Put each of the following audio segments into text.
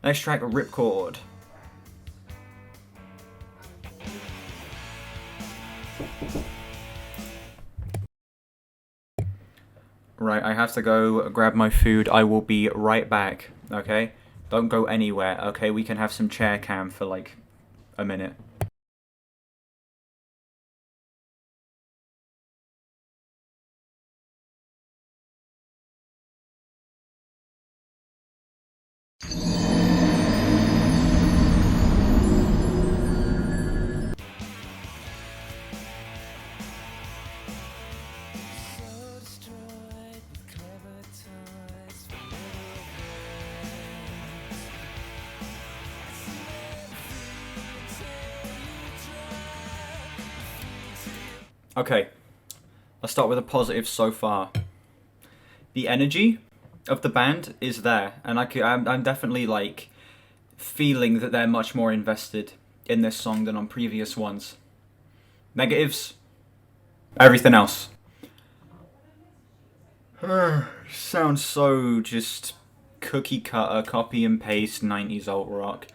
Next track, Ripcord. Right, I have to go grab my food. I will be right back, okay? Don't go anywhere, okay? We can have some chair cam for like a minute. Okay, let's start with a positive so far. The energy of the band is there, and I'm definitely like feeling that they're much more invested in this song than on previous ones. Negatives, everything else. Sounds so just cookie cutter, copy and paste 90s alt rock.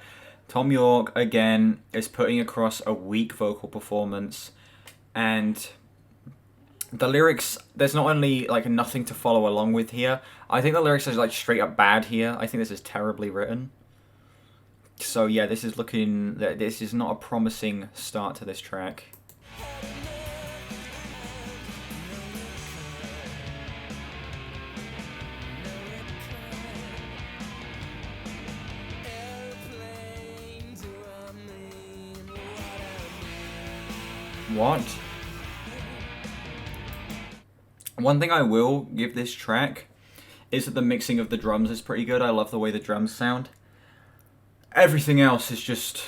Tom York, again, is putting across a weak vocal performance, and the lyrics, there's not only like nothing to follow along with here, I think the lyrics are like straight up bad here. I think this is terribly written. So yeah, this is not a promising start to this track. What? One thing I will give this track is that the mixing of the drums is pretty good. I love the way the drums sound. Everything else is just...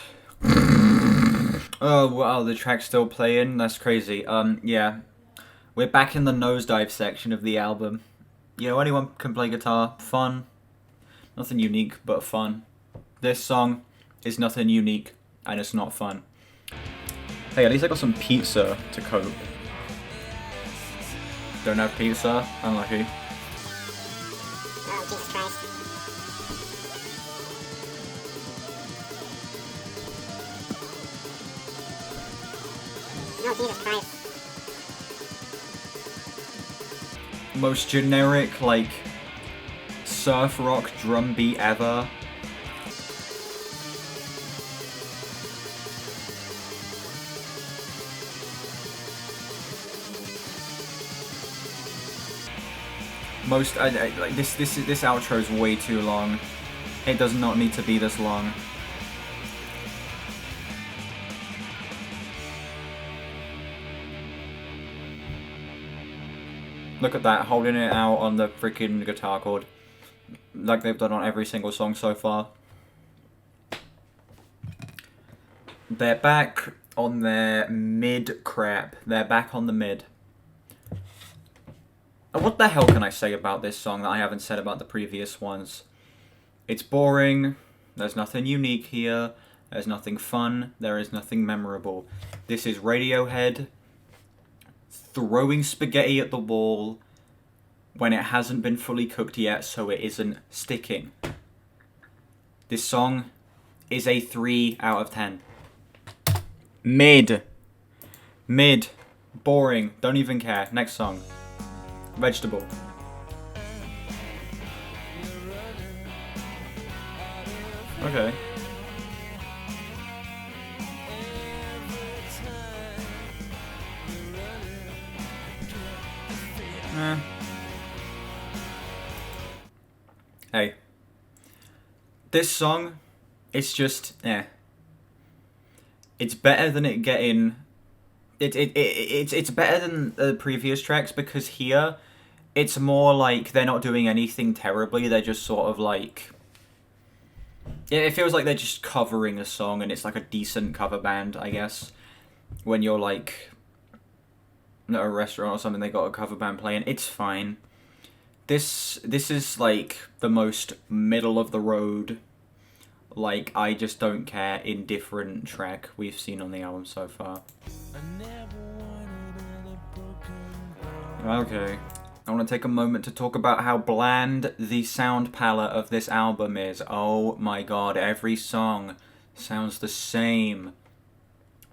Oh, wow, the track's still playing? That's crazy. Yeah. We're back in the nosedive section of the album. You know, anyone can play guitar. Fun. Nothing unique, but fun. This song is nothing unique, and it's not fun. Hey, at least I got some pizza to cope. Don't have pizza? Unlucky. Oh, Jesus Christ. No, Jesus Christ. Most generic, like, surf rock drum beat ever. Most like this outro is way too long. It does not need to be this long. Look at that, holding it out on the freaking guitar chord, like they've done on every single song so far. They're back on their mid crap. They're back on the mid. What the hell can I say about this song that I haven't said about the previous ones? It's boring, there's nothing unique here, there's nothing fun, there is nothing memorable. This is Radiohead throwing spaghetti at the wall when it hasn't been fully cooked yet, so it isn't sticking. This song is a 3 out of 10. Mid. Mid. Boring. Don't even care. Next song. Vegetable. Okay. Hey. This song, it's just, It's better than it getting... It's better than the previous tracks because here, it's more like they're not doing anything terribly, they're just sort of like... It feels like they're just covering a song and it's like a decent cover band, I guess. When you're like at a restaurant or something, they got a cover band playing, it's fine. This is like the most middle of the road, like I just don't care, indifferent track we've seen on the album so far. Okay. I want to take a moment to talk about how bland the sound palette of this album is. Oh my god, every song sounds the same.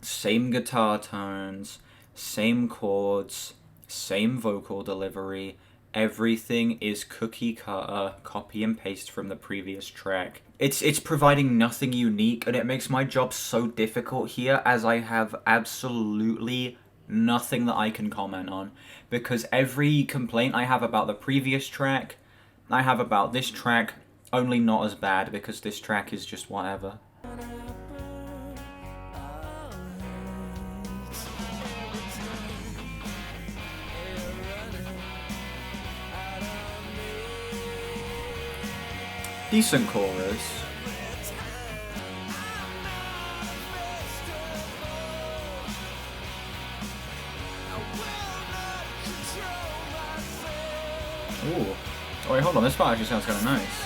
Same guitar tones, same chords, same vocal delivery. Everything is cookie cutter, copy and paste from the previous track. It's providing nothing unique, and it makes my job so difficult here, as I have absolutely nothing that I can comment on, because every complaint I have about the previous track, I have about this track, only not as bad, because this track is just whatever. Decent chorus. Ooh. Oh wait, hold on, this part actually sounds kind of nice.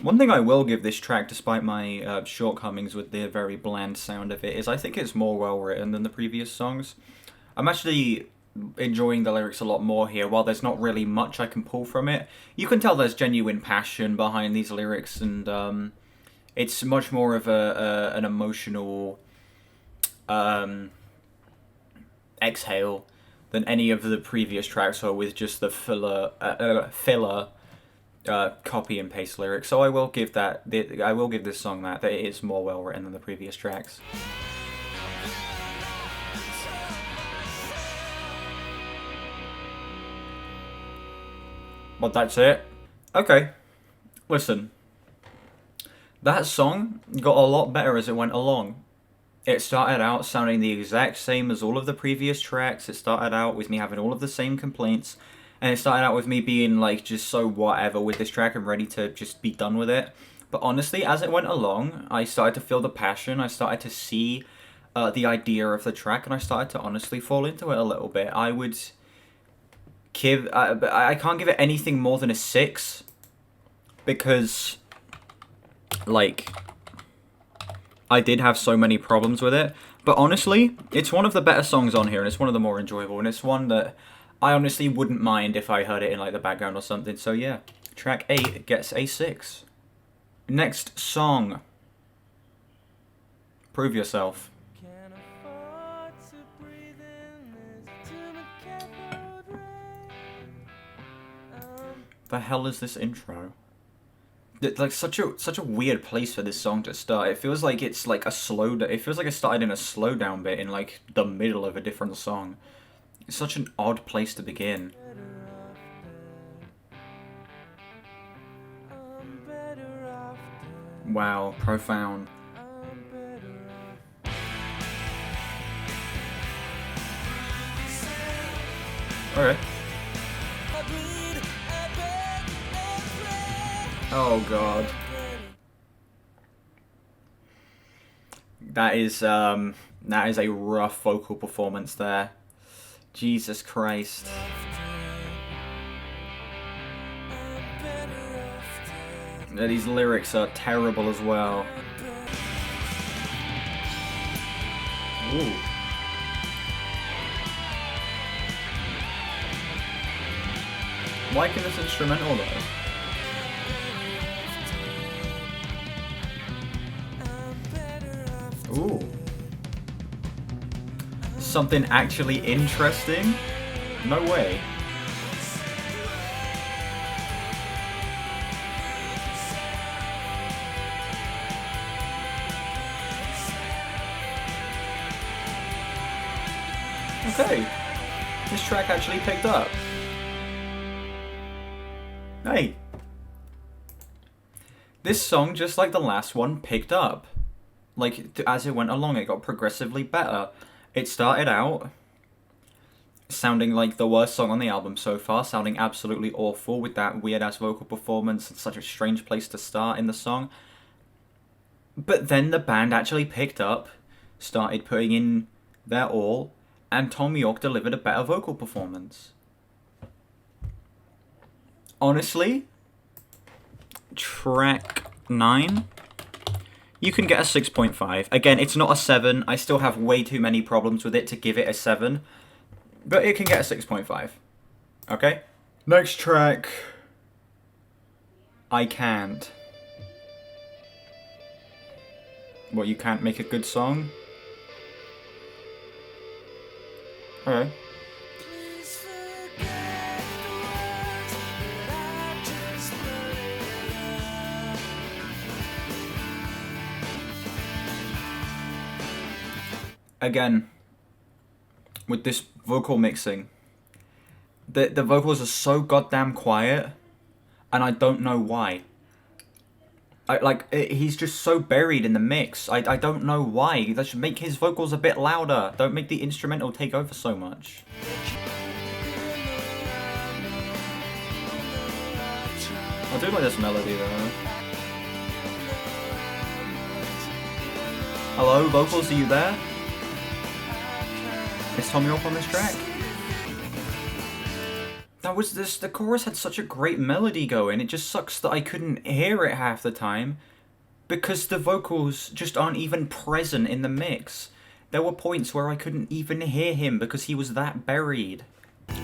One thing I will give this track, despite my shortcomings with the very bland sound of it, is I think it's more well written than the previous songs. I'm actually enjoying the lyrics a lot more here. While there's not really much I can pull from it, you can tell there's genuine passion behind these lyrics, and it's much more of an emotional exhale than any of the previous tracks are, with just the filler copy and paste lyrics. So I will give this song that it is more well written than the previous tracks. But that's it. Okay, listen. That song got a lot better as it went along. It started out sounding the exact same as all of the previous tracks. It started out with me having all of the same complaints. And it started out with me being like just so whatever with this track and ready to just be done with it. But honestly, as it went along, I started to feel the passion. I started to see the idea of the track, and I started to honestly fall into it a little bit. I would give... I can't give it anything more than a 6. Because, like, I did have so many problems with it. But honestly, it's one of the better songs on here, and it's one of the more enjoyable, and it's one that I honestly wouldn't mind if I heard it in like the background or something. So yeah, track 8 gets a 6. Next song. Prove Yourself. The hell is this intro? It's like such a weird place for this song to start. It feels like it's like it feels like it started in a slowdown bit in like the middle of a different song. It's such an odd place to begin. Wow, profound. Alright. Oh god. That is a rough vocal performance there. Jesus Christ. These lyrics are terrible as well. Ooh. Liking this instrumental though. Ooh. Something actually interesting? No way. Okay. This track actually picked up. Hey. This song, just like the last one, picked up. Like, as it went along, it got progressively better. It started out sounding like the worst song on the album so far, sounding absolutely awful with that weird-ass vocal performance and such a strange place to start in the song. But then the band actually picked up, started putting in their all, and Tom York delivered a better vocal performance. Honestly, track 9... you can get a 6.5. Again, it's not a 7. I still have way too many problems with it to give it a 7. But it can get a 6.5. Okay? Next track. I Can't. What, you can't make a good song? Okay. Again, with this vocal mixing, the vocals are so goddamn quiet, and I don't know why. He's just so buried in the mix. I don't know why. That should make his vocals a bit louder. Don't make the instrumental take over so much. I do like this melody though. Hello, vocals, are you there? Is Tom York on this track? That was this. The chorus had such a great melody going. It just sucks that I couldn't hear it half the time because the vocals just aren't even present in the mix. There were points where I couldn't even hear him because he was that buried.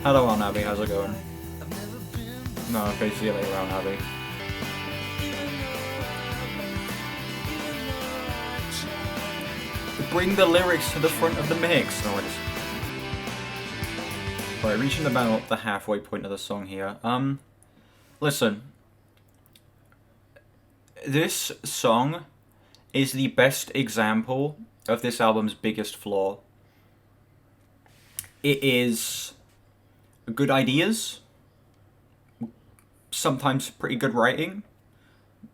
Hello, Aunt Abby. How's it going? No, okay, see you later, Aunt Abby. Bring the lyrics to the front of the mix. No, I just... Right, reaching about the halfway point of the song here. Listen. This song is the best example of this album's biggest flaw. It is good ideas, sometimes pretty good writing,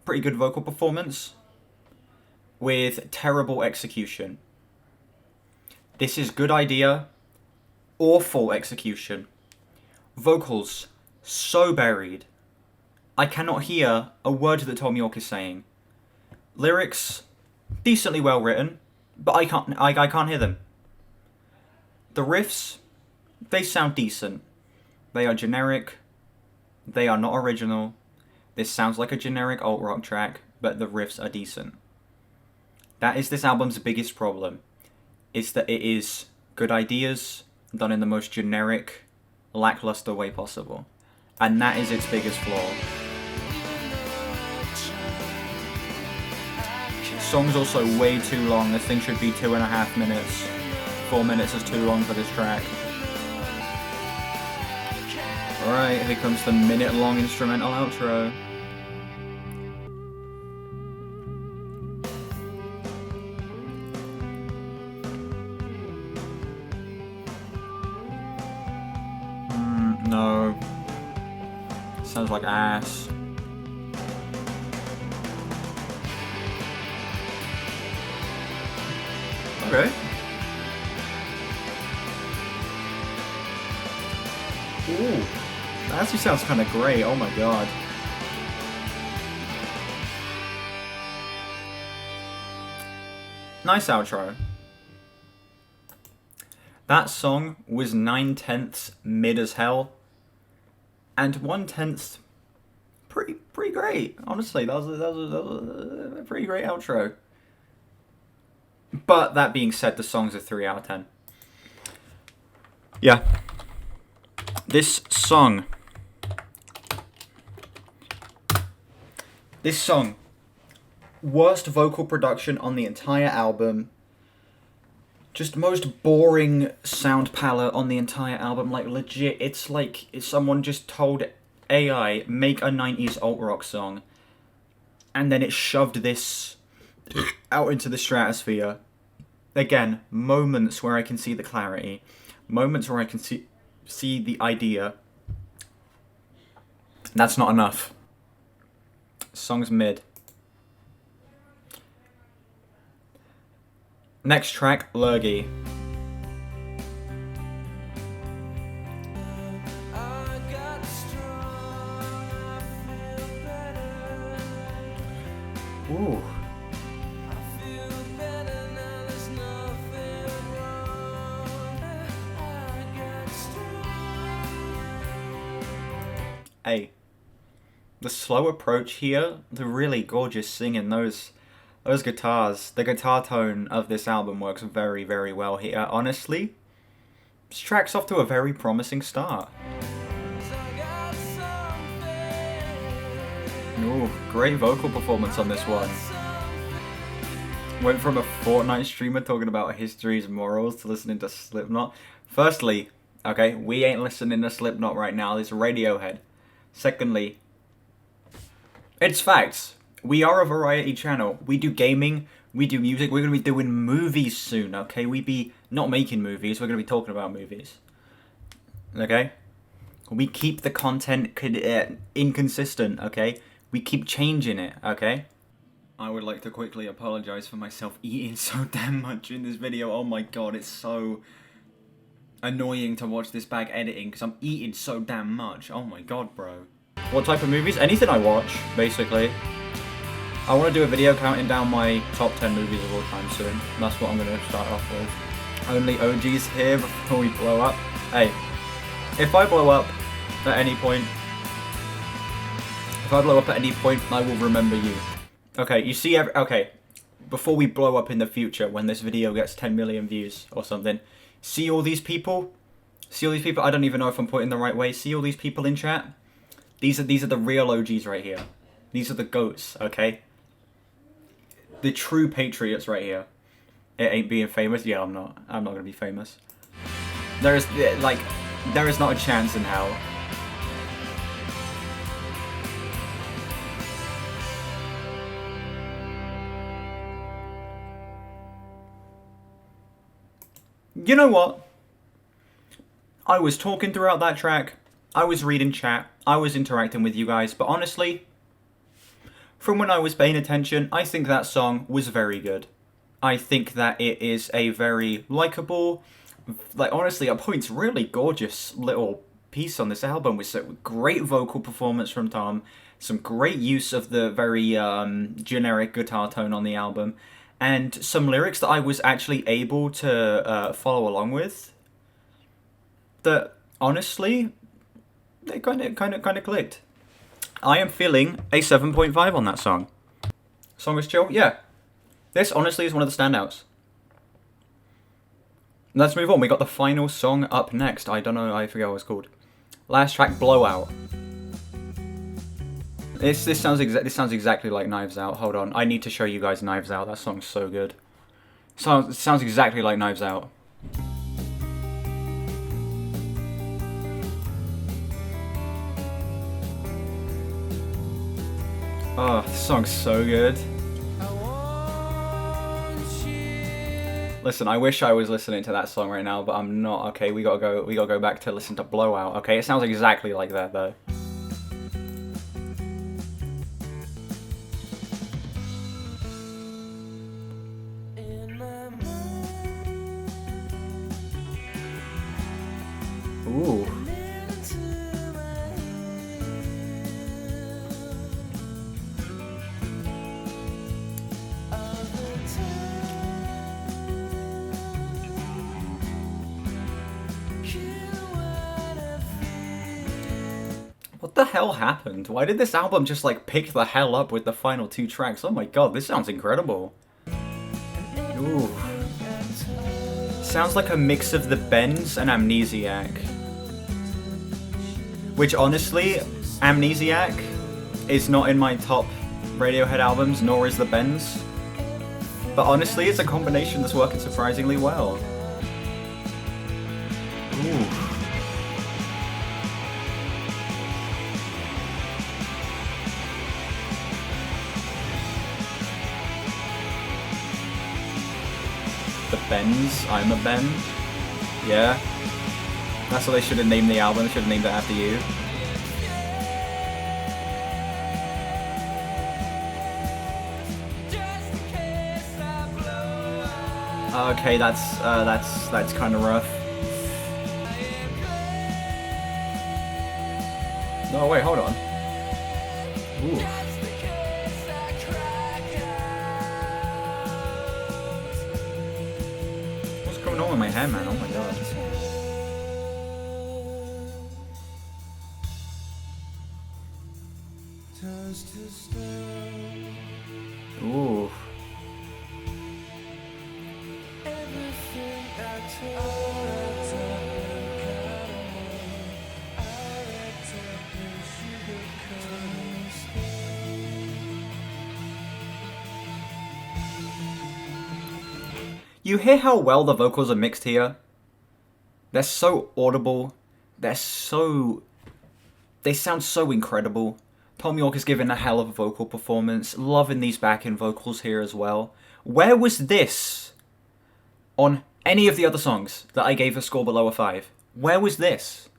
pretty good vocal performance, with terrible execution. This is good idea, awful execution. Vocals so buried. I cannot hear a word that Tom York is saying. Lyrics decently well written, but I can't hear them. The riffs, they sound decent. They are generic. They are not original. This sounds like a generic alt rock track, but the riffs are decent. That is this album's biggest problem. Is that it is good ideas done in the most generic, lackluster way possible. And that is its biggest flaw. Song's also way too long. This thing should be 2.5 minutes. 4 minutes is too long for this track. Alright, here comes the minute-long instrumental outro. No. Sounds like ass. Okay. Ooh. That actually sounds kind of great. Oh my god. Nice outro. That song was 9/10 mid as hell, and 1/10 pretty great. Honestly, that was a pretty great outro. But that being said, the song's a 3 out of 10. Yeah. This song, worst vocal production on the entire album. Just most boring sound palette on the entire album. Like, legit, it's like someone just told AI, make a 90s alt rock song, and then it shoved this out into the stratosphere. Again, moments where I can see the clarity, moments where I can see the idea. That's not enough. Song's mid. Next track, Lurgee. Ooh. Hey, the slow approach here, the really gorgeous singing, those guitars, the guitar tone of this album works very, very well here. Honestly, This track's off to a very promising start. Ooh, great vocal performance on this one. Went from a Fortnite streamer talking about history's morals to listening to Slipknot. Firstly, okay, we ain't listening to Slipknot right now. It's Radiohead. Secondly, it's facts. We are a variety channel. We do gaming. We do music. We're going to be doing movies soon, okay? We be not making movies. We're going to be talking about movies. Okay? We keep the content inconsistent, okay? We keep changing it, okay? I would like to quickly apologize for myself eating so damn much in this video. Oh my god, it's so annoying to watch this back editing because I'm eating so damn much. Oh my god, bro. What type of movies? Anything I watch, basically. I want to do a video counting down my top 10 movies of all time soon. That's what I'm going to start off with. Only OGs here before we blow up. Hey, if I blow up at any point, I will remember you. Okay, you see, okay, before we blow up in the future, when this video gets 10 million views or something, see all these people? See all these people? I don't even know if I'm putting the right way. See all these people in chat? These are the real OGs right here. These are the GOATs, okay? The true patriots right here. It ain't being famous. Yeah, I'm not. I'm not gonna be famous. There is not a chance in hell. You know what? I was talking throughout that track, I was reading chat, I was interacting with you guys, but honestly, from when I was paying attention, I think that song was very good. I think that it is a very likeable, like honestly, at points really gorgeous little piece on this album with some great vocal performance from Tom, some great use of the very generic guitar tone on the album, and some lyrics that I was actually able to follow along with. That honestly, they kind of clicked. I am feeling a 7.5 on that song. Song is chill, yeah. This honestly is one of the standouts. Let's move on. We got the final song up next. I don't know. I forget what it's called. Last track, Blowout. This sounds exactly like Knives Out. Hold on, I need to show you guys Knives Out. That song's so good. It sounds exactly like Knives Out. Oh, this song's so good. Listen, I wish I was listening to that song right now, but I'm not. Okay, we gotta go back to listen to Blowout. Okay, it sounds exactly like that though. Ooh. What the hell happened? Why did this album just like pick the hell up with the final two tracks? Oh my god, this sounds incredible. Ooh. Sounds like a mix of the Bends and Amnesiac. Which honestly, Amnesiac is not in my top Radiohead albums, nor is the Bends. But honestly, it's a combination that's working surprisingly well. Ooh. The Bends, I'm a Ben. Yeah. That's what they should have named the album. They should have named it after you. Okay, that's kind of rough. No, wait, hold on. Ooh. What's going on with my hair, man? Oh my god. Ooh. You hear how well the vocals are mixed here? They're so audible. They sound so incredible. Tom York is giving a hell of a vocal performance. Loving these backing vocals here as well. Where was this on any of the other songs that I gave a score below a 5? Where was this?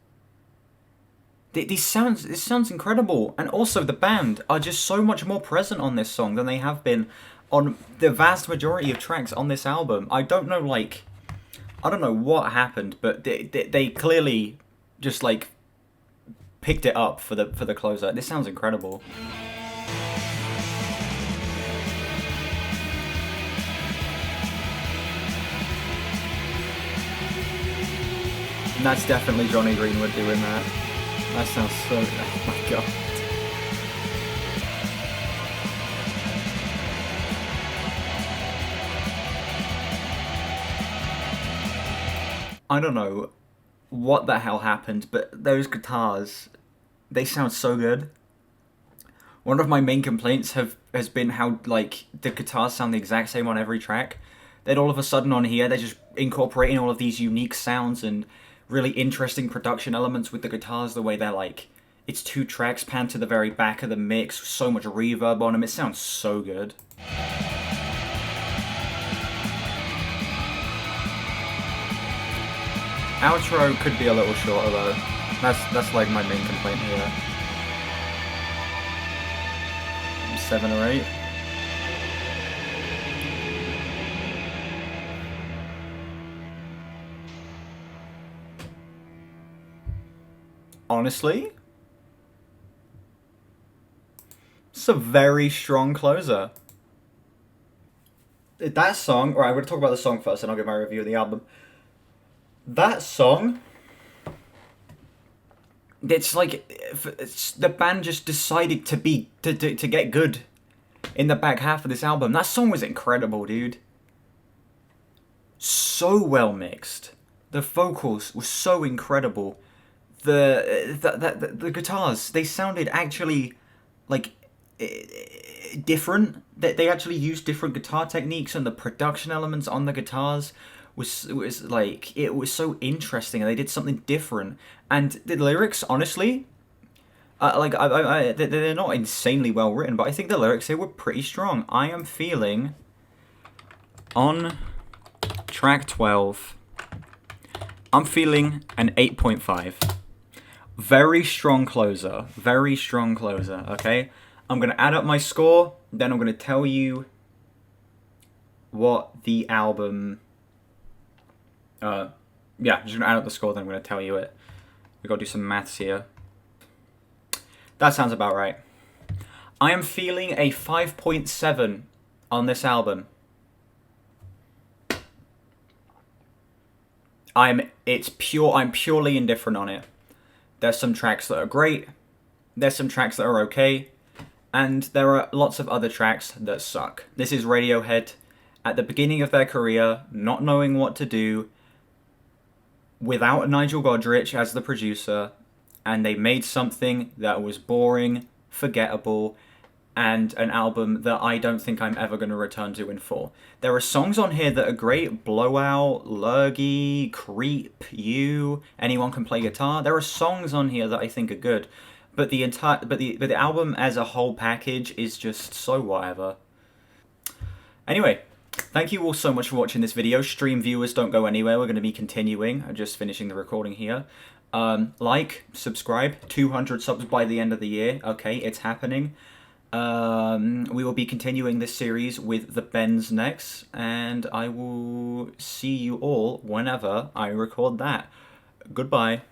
This sounds incredible. And also the band are just so much more present on this song than they have been on the vast majority of tracks on this album. I don't know what happened, but they clearly just like picked it up for the closer. This sounds incredible. And that's definitely Johnny Greenwood doing that. That sounds so... Oh my god. I don't know what the hell happened, but those guitars, they sound so good. One of my main complaints has been how, like, the guitars sound the exact same on every track. Then all of a sudden on here, they're just incorporating all of these unique sounds and really interesting production elements with the guitars, the way they're like, it's 2 tracks panned to the very back of the mix, so much reverb on them, it sounds so good. Outro could be a little shorter though, that's like my main complaint here. 7 or 8. Honestly, it's a very strong closer. That song, alright, I'm going to talk about the song first and I'll give my review of the album. That song, it's like, the band just decided to get good in the back half of this album. That song was incredible, dude. So well mixed. The vocals were so incredible. The guitars, they sounded actually like different. They actually used different guitar techniques, and the production elements on the guitars was like, it was so interesting, and they did something different. And the lyrics, honestly, they're not insanely well written, but I think the lyrics here were pretty strong. I am feeling on track 12. I'm feeling an 8.5. Very strong closer. Very strong closer, okay? I'm going to add up my score, then I'm going to tell you what the album... I'm just going to add up the score, then I'm going to tell you it. We've got to do some maths here. That sounds about right. I am feeling a 5.7 on this album. I'm purely indifferent on it. There's some tracks that are great, there's some tracks that are okay, and there are lots of other tracks that suck. This is Radiohead at the beginning of their career, not knowing what to do, without Nigel Godrich as the producer, and they made something that was boring, forgettable, and an album that I don't think I'm ever going to return to in full. There are songs on here that are great: Blowout, Lurgee, Creep, You, Anyone Can Play Guitar. There are songs on here that I think are good, but the album as a whole package is just so whatever. Anyway, thank you all so much for watching this video. Stream viewers, don't go anywhere. We're going to be continuing. I'm just finishing the recording here. Like, subscribe. 200 subs by the end of the year. Okay, it's happening. We will be continuing this series with the Bends next, and I will see you all whenever I record that. Goodbye.